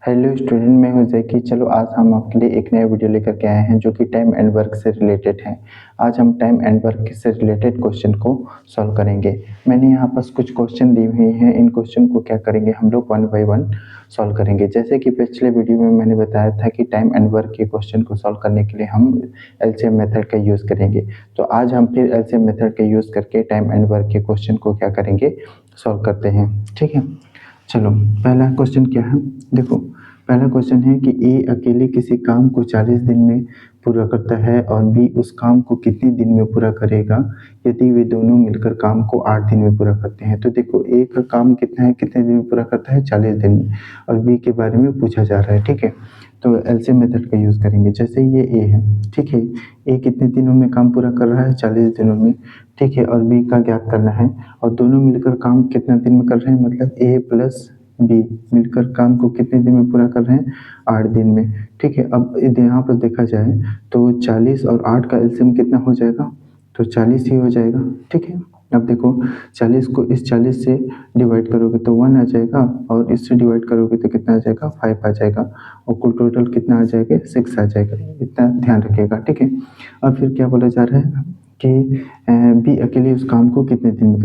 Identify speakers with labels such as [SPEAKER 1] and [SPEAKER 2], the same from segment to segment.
[SPEAKER 1] Hello student, मैं हूं जैकी। चलो आज हम आपके लिए एक नया वीडियो लेकर के आए हैं जो कि टाइम एंड वर्क से रिलेटेड है। आज हम टाइम एंड वर्क से रिलेटेड क्वेश्चन को सॉल्व करेंगे। मैंने यहाँ पास कुछ क्वेश्चन दिए हुए हैं। इन क्वेश्चन को क्या करेंगे हम लोग वन बाय वन सॉल्व करेंगे। जैसे कि पिछले वीडियो में मैंने बताया था कि टाइम एंड वर्क के क्वेश्चन को सॉल्व करने के लिए हम एलसीएम मेथड का यूज़ करेंगे। तो आज हम फिर एलसीएम मेथड का यूज़ करके टाइम एंड वर्क के क्वेश्चन को क्या करेंगे, सॉल्व करते हैं। ठीक है, चलो पहला क्वेश्चन क्या है, देखो पहला क्वेश्चन है कि ए अकेले किसी काम को 40 दिन में पूरा करता है और बी उस काम को कितने दिन में पूरा करेगा यदि वे दोनों मिलकर काम को 8 दिन में पूरा करते हैं। तो देखो ए का काम कितना है, कितने दिन में पूरा करता है, 40 दिन में, और बी के बारे में पूछा जा रहा है। ठीक है, तो एलसीएम मेथड का यूज़ करेंगे। जैसे ये ए है, ठीक है, ए कितने दिनों में काम पूरा कर रहा है, 40 दिनों में। ठीक है, और बी का ज्ञात करना है, और दोनों मिलकर काम कितना दिन में कर रहे हैं, मतलब ए प्लस बी मिलकर काम को कितने दिन में पूरा कर रहे हैं, 8 दिन में। ठीक है, अब यहाँ पर देखा जाए तो 40 और 8 का एलसीएम कितना हो जाएगा, तो 40 ही हो जाएगा। ठीक है, अब देखो 40 को इस 40 से डिवाइड करोगे तो 1 आ जाएगा, और इससे डिवाइड करोगे तो कितना आ जाएगा, 5 आ जाएगा, और कुल टोटल कितना आ जाएगा, 6 आ जाएगा। इतना ध्यान रखिएगा। ठीक है, अब फिर क्या बोला जा रहा है कि बी अकेले उस काम को कितने दिन में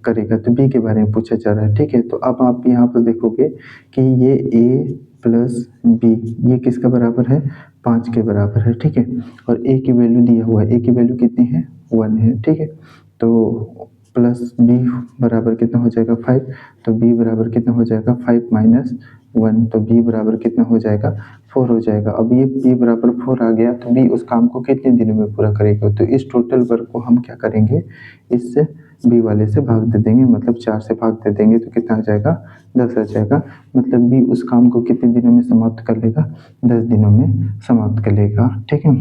[SPEAKER 1] करेगा, तो बी के बारे में पूछा जा रहा है। ठीक है, तो अब आप यहाँ पर देखोगे कि ये ए प्लस बी ये किसका बराबर है, 5 के बराबर है। ठीक है, और ए की वैल्यू दिया हुआ है, ए की वैल्यू कितनी है, 1 है। ठीक है, तो प्लस बी बराबर कितना हो जाएगा, 5, तो बी बराबर कितना हो जाएगा, 5 माइनस 1, तो बी बराबर कितना हो जाएगा, 4 हो जाएगा। अब ये बी बराबर 4 आ गया, तो बी उस काम को कितने दिनों में पूरा करेगा, तो इस टोटल वर्क को हम क्या करेंगे, इससे बी वाले से भाग दे देंगे, मतलब 4 से भाग दे देंगे तो कितना आ जाएगा, 10 आ जाएगा। मतलब बी उस काम को कितने दिनों में समाप्त कर लेगा, 10 दिनों में समाप्त कर लेगा। ठीक है,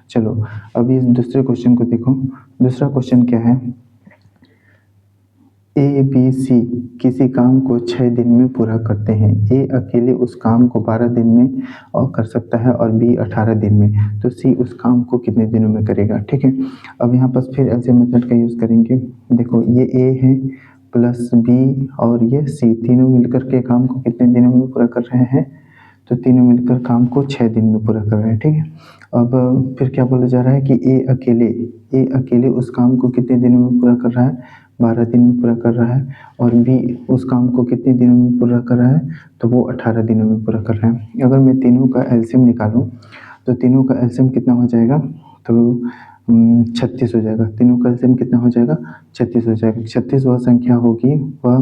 [SPEAKER 1] चलो अब इस दूसरे क्वेश्चन को देखो। दूसरा क्वेश्चन क्या है, ए बी सी किसी काम को 6 दिन में पूरा करते हैं। ए अकेले उस काम को 12 दिन में और कर सकता है और बी 18 दिन में, तो सी उस काम को कितने दिनों में करेगा। ठीक है, अब यहाँ पर फिर एलसीएम मेथड का यूज़ करेंगे। देखो ये ए है प्लस बी और ये सी, तीनों मिलकर के काम को कितने दिनों में पूरा कर रहे हैं, तो तीनों मिलकर काम को 6 दिन में पूरा कर रहे हैं। ठीक है, अब फिर क्या बोला जा रहा है कि ए अकेले उस काम को कितने दिनों में पूरा कर रहा है, 12 दिन में पूरा कर रहा है, और बी उस काम को कितने दिनों में पूरा कर रहा है, तो वो 18 दिनों में पूरा कर रहा है। अगर मैं तीनों का एलसीएम निकालूं तो तीनों का एलसीएम कितना हो जाएगा, तो 36 हो जाएगा। तीनों का एलसीएम कितना हो जाएगा, 36 हो जाएगा। 36 वह संख्या होगी, वह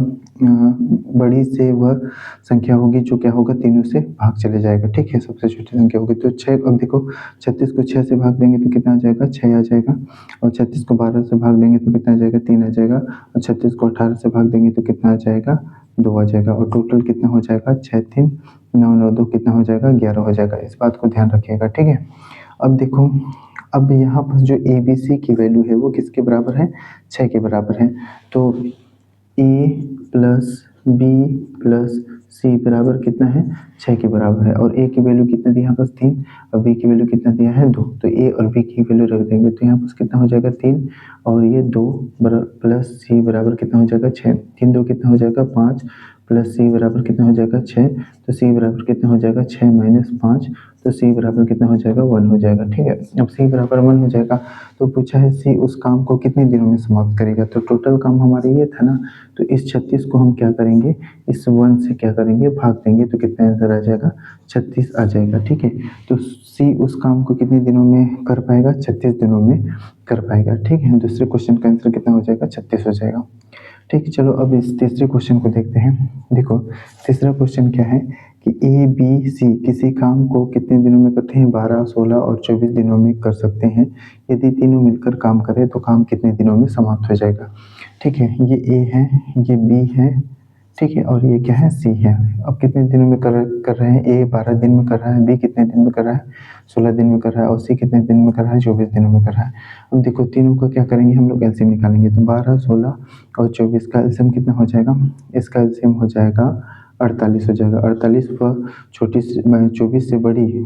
[SPEAKER 1] बड़ी से वह संख्या होगी जो क्या होगा, तीनों से भाग चले जाएगा। ठीक है, सबसे छोटी संख्या होगी तो 6। अब देखो 36 को 6 से भाग देंगे तो कितना आ जाएगा, 6 आ जाएगा, और 36 को 12 से भाग देंगे तो कितना आ जाएगा, 3 आ जाएगा, और 36 को 18 से भाग देंगे तो कितना आ जाएगा, 2 आ जाएगा, और टोटल कितना हो जाएगा, 6 3 9 9 2 कितना हो जाएगा, 11 हो जाएगा। इस बात को ध्यान रखिएगा। ठीक है, अब देखो अब यहाँ पर जो ए बी सी की वैल्यू है वो किसके बराबर है, 6 के बराबर है। तो ए प्लस बी प्लस सी बराबर कितना है, 6 के बराबर है, और ए की वैल्यू कितना दिया यहाँ पर 3, और बी की वैल्यू कितना दिया है, 2, तो ए और बी की वैल्यू रख देंगे तो यहाँ पर कितना हो जाएगा, 3, और ये 2 प्लस सी बराबर कितना हो जाएगा, 6, 3 2 कितना हो जाएगा, 5, प्लस सी बराबर कितना हो जाएगा, 6, तो सी बराबर कितना हो जाएगा, 6 माइनस 5, तो सी बराबर कितना हो जाएगा, 1 हो जाएगा। ठीक है, अब सी बराबर 1 हो जाएगा, तो पूछा है सी उस काम को कितने दिनों में समाप्त करेगा, तो टोटल काम हमारे ये था ना, तो इस 36 को हम क्या करेंगे, इस 1 से क्या करेंगे, भाग देंगे तो कितना आंसर आ जाएगा, 36 आ जाएगा। ठीक है, तो सी उस काम को कितने दिनों में कर पाएगा, 36 दिनों में कर पाएगा। ठीक है, दूसरे क्वेश्चन का आंसर कितना हो जाएगा, 36 हो जाएगा। ठीक है, चलो अब इस तीसरे क्वेश्चन को देखते हैं। देखो तीसरा क्वेश्चन क्या है कि ए बी सी किसी काम को कितने दिनों में करते हैं, 12 16 और 24 दिनों में कर सकते हैं। यदि तीनों मिलकर काम करें तो काम कितने दिनों में समाप्त हो जाएगा। ठीक है, ये ए है, ये बी है, ठीक है, और ये क्या है, सी है। अब कितने दिनों में कर रहे हैं, ए 12 दिन में कर रहा है, बी कितने दिन में कर रहा है, 16 दिन में कर रहा है, और सी कितने दिन में कर रहा है, 24 दिनों में कर रहा है। अब देखो तीनों का क्या करेंगे हम लोग, एलसीएम निकालेंगे, तो 12 16 और 24 का एलसीएम कितना हो जाएगा, इसका एलसीएम हो जाएगा 48 हो जाएगा। 48 व 24 से बड़ी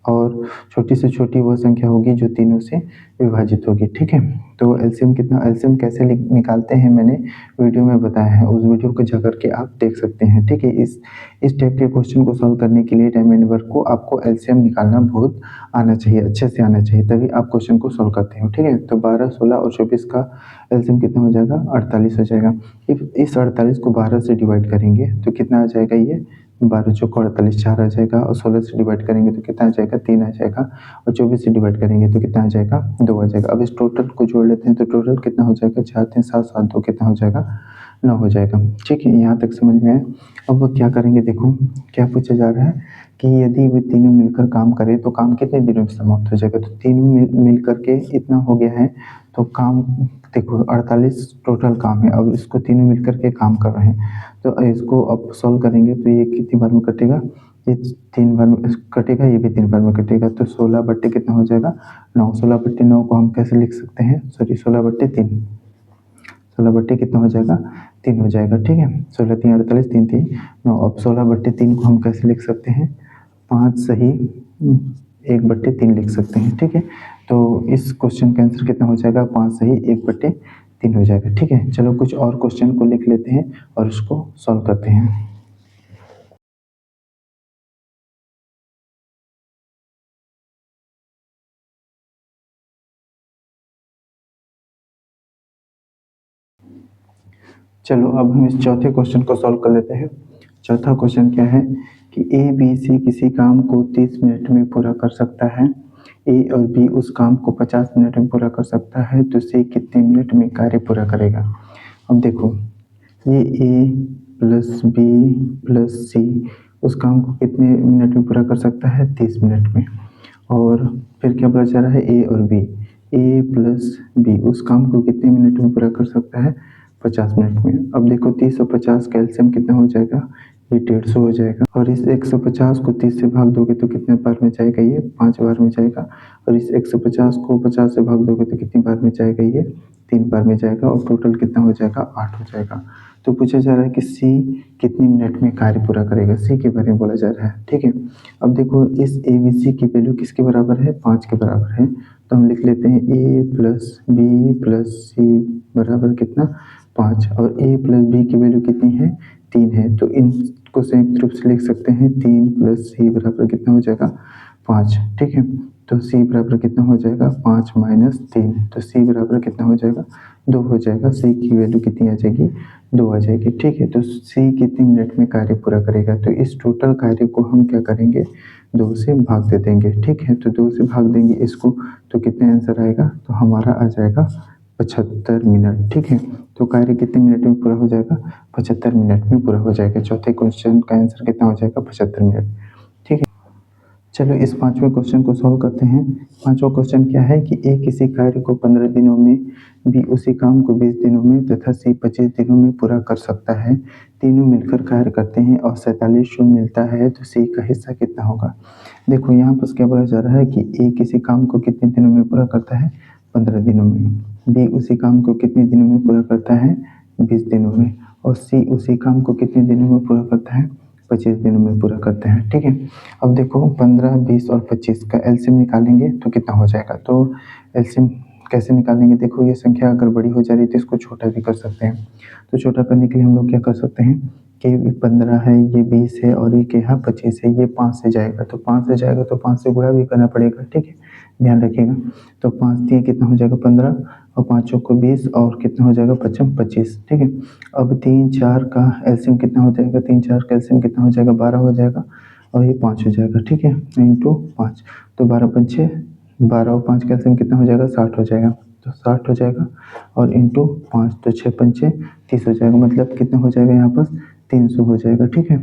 [SPEAKER 1] और छोटी से छोटी वह संख्या होगी जो तीनों से विभाजित होगी, ठीक है। तो एलसीएम कैसे निकालते हैं मैंने वीडियो में बताया है, उस वीडियो को जा करके आप देख सकते हैं, ठीक है। इस टाइप के क्वेश्चन को सॉल्व करने के लिए टाइम एंड वर्क को आपको एलसीएम निकालना बहुत आना चाहिए, अच्छे से आना चाहिए, तभी आप क्वेश्चन को सॉल्व करते हो, ठीक है। तो 12, 16 और 24 का एलसीएम कितना हो जाएगा, 48 हो जाएगा। इस 48 को 12 से डिवाइड करेंगे तो कितना आ जाएगा, ये 12 चौको 48, 4 आ जाएगा, और 16 से डिवाइड करेंगे तो कितना आ जाएगा, 3 आ जाएगा, और 24 से डिवाइड करेंगे तो कितना आ जाएगा, 2 आ जाएगा। अब इस टोटल को जोड़ लेते हैं तो टोटल कितना हो जाएगा, 4 3 7 7 2 कितना हो जाएगा, 9 हो जाएगा, ठीक है। यहाँ तक समझ में आया। अब वो क्या करेंगे, देखो क्या पूछा जा रहा है कि यदि वे तीनों मिलकर काम करें तो काम कितने दिनों में समाप्त हो जाएगा। तो तीनों मिल करके इतना हो गया है, तो काम देखो 48 टोटल काम है, अब इसको तीनों मिलकर के काम कर रहे हैं, तो इसको अब सॉल्व करेंगे तो ये कितनी बार में कटेगा, ये 3 बार में कटेगा, ये भी 3 बार में कटेगा, तो 16 बट्टे कितना हो जाएगा, 9। 16 बट्टे 9 को हम कैसे लिख सकते हैं, सॉरी 16 बट्टे 3, 16 बट्टे कितना हो जाएगा, 3 हो जाएगा, ठीक है। 16 3 48, 3 3 9। अब 16 बट्टे 3 को हम कैसे लिख सकते हैं, 5 सही 1 बट्टे 3 लिख सकते हैं, ठीक है। तो इस क्वेश्चन का आंसर कितना हो जाएगा, 5 सही 1 बट्टे 3 हो जाएगा, ठीक है। चलो कुछ और क्वेश्चन को लिख लेते हैं और उसको सॉल्व करते हैं। चलो अब हम इस चौथे क्वेश्चन को सॉल्व कर लेते हैं। चौथा क्वेश्चन क्या है कि ए बी सी किसी काम को 30 मिनट में पूरा कर सकता है, ए और बी उस काम को 50 मिनट में पूरा कर सकता है, तो सी कितने मिनट में कार्य पूरा करेगा। अब देखो ये ए प्लस बी प्लस सी उस काम को कितने मिनट में पूरा कर सकता है, 30 मिनट में। और फिर क्या बोला जा रहा है, ए और बी, ए प्लस बी उस काम को कितने मिनट में पूरा कर सकता है, 50 मिनट में। अब देखो 30 और 50 का एलसीएम कितना हो जाएगा, ये 150 हो जाएगा, और इस 150 को 30 से भाग दोगे तो कितने बार में जाएगा, ये 5 बार में जाएगा, और इस 150 को 50 से भाग दोगे तो कितनी बार में जाएगा, ये 3 बार में जाएगा, और टोटल कितना हो जाएगा, 8 हो जाएगा। तो पूछा जा रहा है कि सी कितनी मिनट में कार्य पूरा करेगा, सी के बारे में बोला जा रहा है, ठीक है। अब देखो इस ए बी सी की वैल्यू किसके बराबर है, 5 के बराबर है, तो हम लिख लेते हैं ए प्लस बी प्लस सी बराबर कितना, 5, और ए प्लस बी की वैल्यू कितनी है, 3 है, तो इनको संयुक्त रूप से लिख सकते हैं 3 प्लस सी बराबर कितना हो जाएगा, 5, ठीक है। तो सी बराबर कितना हो जाएगा, 5 माइनस 3, तो सी बराबर कितना हो जाएगा, 2 हो जाएगा। सी की वैल्यू कितनी आ जाएगी, 2 आ जाएगी, ठीक है। तो सी कितने मिनट में कार्य पूरा करेगा, तो इस टोटल कार्य को हम क्या करेंगे, 2 से भाग दे देंगे, ठीक है। तो 2 से भाग देंगे इसको, तो कितने आंसर आएगा, तो हमारा आ जाएगा 75 मिनट, ठीक है। तो कार्य कितने मिनट में पूरा हो जाएगा, 75 मिनट में पूरा हो जाएगा। चौथे क्वेश्चन का आंसर कितना हो जाएगा, 75 मिनट, ठीक है। चलो इस पांचवें क्वेश्चन को सॉल्व करते हैं। पांचवा क्वेश्चन क्या है कि ए किसी कार्य को 15 दिनों में, बी उसी काम को 20 दिनों में तथा सी 25 दिनों में पूरा कर सकता है। तीनों मिलकर कार्य करते हैं और 47 शून्य मिलता है, तो सी का हिस्सा कितना होगा। देखो यहाँ पर क्या बोला जा रहा है कि ए किसी काम को कितने दिनों में पूरा करता है, 15 दिनों में, बी उसी काम को कितने दिनों में पूरा करता है, 20 दिनों में, और सी उसी काम को कितने दिनों में पूरा करता है, 25 दिनों में पूरा करते हैं, ठीक है। अब देखो 15, 20 और 25 का एलसीएम निकालेंगे तो कितना हो जाएगा। तो एलसीएम कैसे निकालेंगे, देखो ये संख्या अगर बड़ी हो जा रही है तो इसको छोटा भी कर सकते हैं। तो छोटा करने के लिए हम लोग क्या कर सकते हैं कि 15 है, ये 20 है, और ये क्या है 25 है, ये 5 से जाएगा, तो 5 से जाएगा तो 5 से गुणा भी करना पड़ेगा, ठीक है, ध्यान रखिएगा। तो 5 दिए कितना हो जाएगा 15, और 5 को 20, और कितना हो जाएगा 5 25, ठीक है। अब 3 4 का एलसीएम कितना हो जाएगा, 3 4 का एलसीएम कितना हो जाएगा, 12 हो जाएगा, और ये 5 हो जाएगा, ठीक है, इंटू 5, तो 12 पंचे 12 और 5 का एलसीएम कितना हो जाएगा, 60 हो जाएगा, तो 60 हो जाएगा, और इंटू 5, तो 6 पंचे 30 हो जाएगा, मतलब कितना हो जाएगा यहाँ पर 300 हो जाएगा, ठीक है।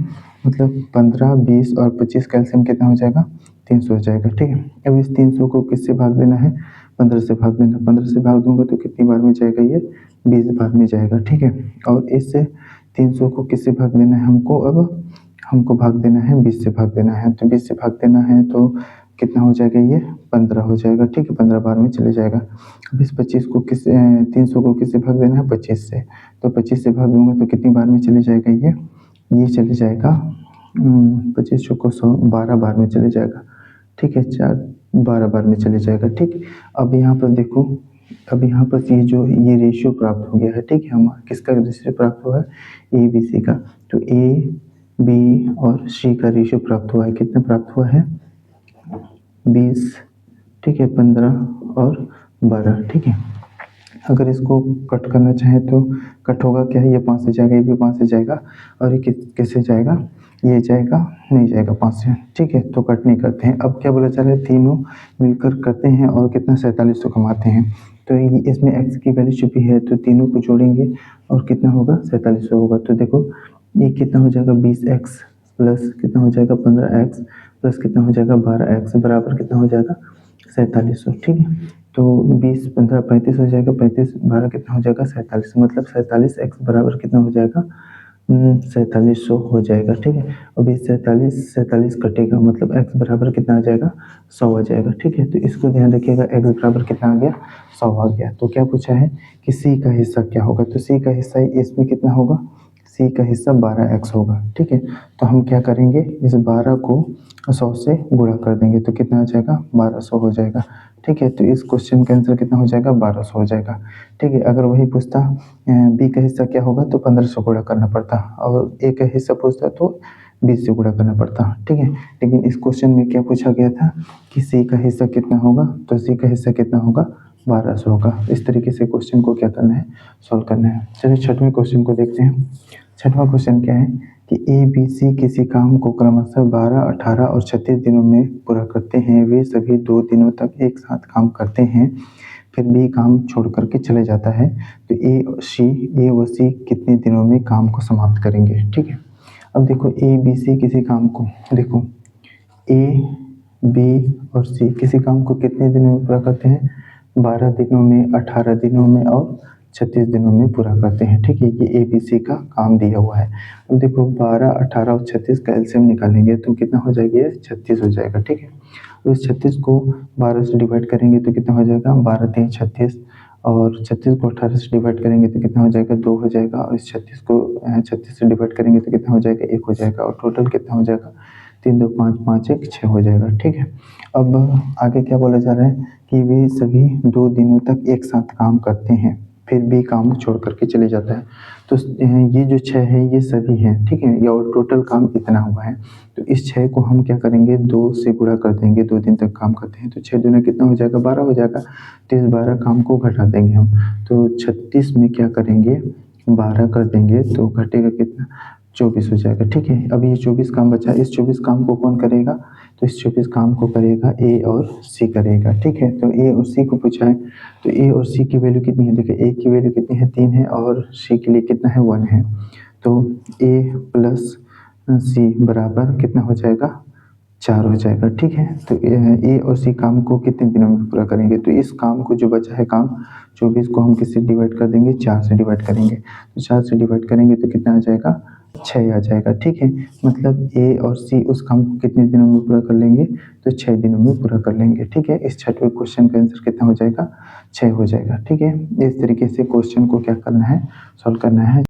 [SPEAKER 1] मतलब 15, 20 और 25 का एलसीएम कितना हो जाएगा, 300 हो जाएगा, ठीक है। अब इस 300 को किससे भाग देना है, 15 से भाग देना, 15 से भाग दूंगा तो कितनी बार में जाएगा, ये 20 बार में जाएगा, ठीक है। और इससे 300 को किससे भाग देना है हमको, अब हमको भाग देना है 20 से भाग देना है, तो 20 से भाग देना है तो कितना हो जाएगा, ये 15 हो जाएगा, ठीक है, 15 बार में चले जाएगा। अब इस 25 को 300 को किससे भाग देना है, 25 से, तो 25 से भाग दूंगा तो कितनी बार में चले जाएगा, ये चले जाएगा 25 को 100 12 बार में चले जाएगा, ठीक है, 4 12 बार में चले जाएगा, ठीक। अब यहाँ पर देखो, अब यहाँ पर ये रेशियो प्राप्त हो गया है, ठीक है। हम किसका रेशियो प्राप्त हुआ है? ए बी सी का। तो ए बी और सी का रेशियो प्राप्त हुआ है, कितना प्राप्त हुआ है? 20, ठीक है, 15 और 12, ठीक है। अगर इसको कट करना चाहें तो कट होगा क्या है? ये 5 से जाएगा, ये भी 5 से जाएगा, और ये किससे जाएगा? ये जाएगा, नहीं जाएगा 5 से, ठीक है। तो कट नहीं करते हैं। अब क्या बोला जा रहा है? तीनों मिलकर करते हैं और कितना? 4700 कमाते हैं। तो इसमें x की वैल्यू छुपी है, तो तीनों को जोड़ेंगे और कितना होगा? 4700 होगा। तो देखो ये कितना हो जाएगा? 20x प्लस कितना हो जाएगा? 15x प्लस कितना हो जाएगा? 12x बराबर कितना हो जाएगा? 4700, ठीक है। तो 20 15 35 हो जाएगा, 35 12 कितना हो जाएगा? 47, मतलब 47x बराबर कितना हो जाएगा? 4700 हो जाएगा, ठीक है। अब ये 47 कटेगा, मतलब x बराबर कितना आ जाएगा? 100 आ जाएगा, ठीक है। तो इसको ध्यान रखिएगा, x बराबर कितना आ गया? 100 आ गया। तो क्या पूछा है कि c का हिस्सा क्या होगा? तो c का हिस्सा इसमें कितना होगा? c का हिस्सा 12x होगा, ठीक है। तो हम क्या करेंगे? इस 12 को 100 से गुणा कर देंगे, तो कितना आ जाएगा? 1200 हो जाएगा, ठीक है। तो इस क्वेश्चन का आंसर कितना हो जाएगा? 1200 हो जाएगा, ठीक है। अगर वही पूछता बी का हिस्सा क्या होगा, तो 1500 गुणा करना पड़ता, और ए का हिस्सा पूछता तो 20 से गुणा करना पड़ता, ठीक है। लेकिन इस क्वेश्चन में क्या पूछा गया था कि सी का हिस्सा कितना होगा? तो सी का हिस्सा कितना होगा? 1200 होगा। इस तरीके से क्वेश्चन को क्या करना है? सॉल्व करना है। चलिए छठवें क्वेश्चन को देखते हैं। छठवां क्वेश्चन क्या है कि ए बी सी किसी काम को क्रमशः 12, 18 और 36 दिनों में पूरा करते हैं। वे सभी 2 दिनों तक एक साथ काम करते हैं, फिर बी काम छोड़ करके चले जाता है। तो ए व सी कितने दिनों में काम को समाप्त करेंगे, ठीक है। अब देखो ए बी सी किसी काम को, देखो ए बी और सी किसी काम को कितने दिनों में पूरा करते हैं? 12 दिनों में, 18 दिनों में और 36 दिनों में पूरा करते हैं, ठीक है। ये ए बी सी का काम दिया हुआ है। अब देखो 12, 18 और 36 का एलसीएम निकालेंगे तो कितना हो जाएगा? 36 हो जाएगा, ठीक है। तो इस 36 को 12 से डिवाइड करेंगे तो कितना हो जाएगा? 12 3 36, और 36 को 18 से डिवाइड करेंगे तो कितना हो जाएगा? 2 हो जाएगा, और इस 36 को 36 से डिवाइड करेंगे तो कितना हो जाएगा? 1 हो जाएगा, और टोटल कितना हो जाएगा? 3 2 5 5 1 6 हो जाएगा, ठीक है। अब आगे क्या बोला जा रहा है कि वे सभी 2 दिनों तक एक साथ काम करते हैं, फिर भी काम छोड़ करके चले जाता है। तो ये जो 6 है ये सभी हैं, ठीक है, और टोटल काम इतना हुआ है। तो इस 6 को हम क्या करेंगे? 2 से गुणा कर देंगे, 2 दिन तक काम करते हैं, तो 6 दूना कितना हो जाएगा? 12 हो जाएगा। तो इस 12 काम को घटा देंगे हम, तो 36 में क्या करेंगे? 12 कर देंगे तो घटेगा कितना? 24 हो जाएगा, ठीक है। अब ये 24 काम बचा, इस 24 काम को कौन करेगा? तो इस 24 काम को करेगा ए और सी करेगा, ठीक है। तो ए और सी को पूछा है, तो ए और सी की वैल्यू कितनी है? देखिए ए की वैल्यू कितनी है? 3 है, और सी के लिए कितना है? 1 है। तो ए प्लस सी बराबर कितना हो जाएगा? 4 हो जाएगा, ठीक है। तो ए और सी काम को कितने दिनों में पूरा करेंगे? तो इस काम को जो बचा है काम 24 को हम किससे डिवाइड कर देंगे? 4 से डिवाइड करेंगे। तो 4 से डिवाइड करेंगे तो कितना आ जाएगा? 6 आ जाएगा, ठीक है। मतलब ए और सी उस काम को कितने दिनों में पूरा कर लेंगे? तो 6 दिनों में पूरा कर लेंगे, ठीक है। इस छठवें क्वेश्चन का आंसर कितना हो जाएगा? 6 हो जाएगा, ठीक है। इस तरीके से क्वेश्चन को क्या करना है? सॉल्व करना है।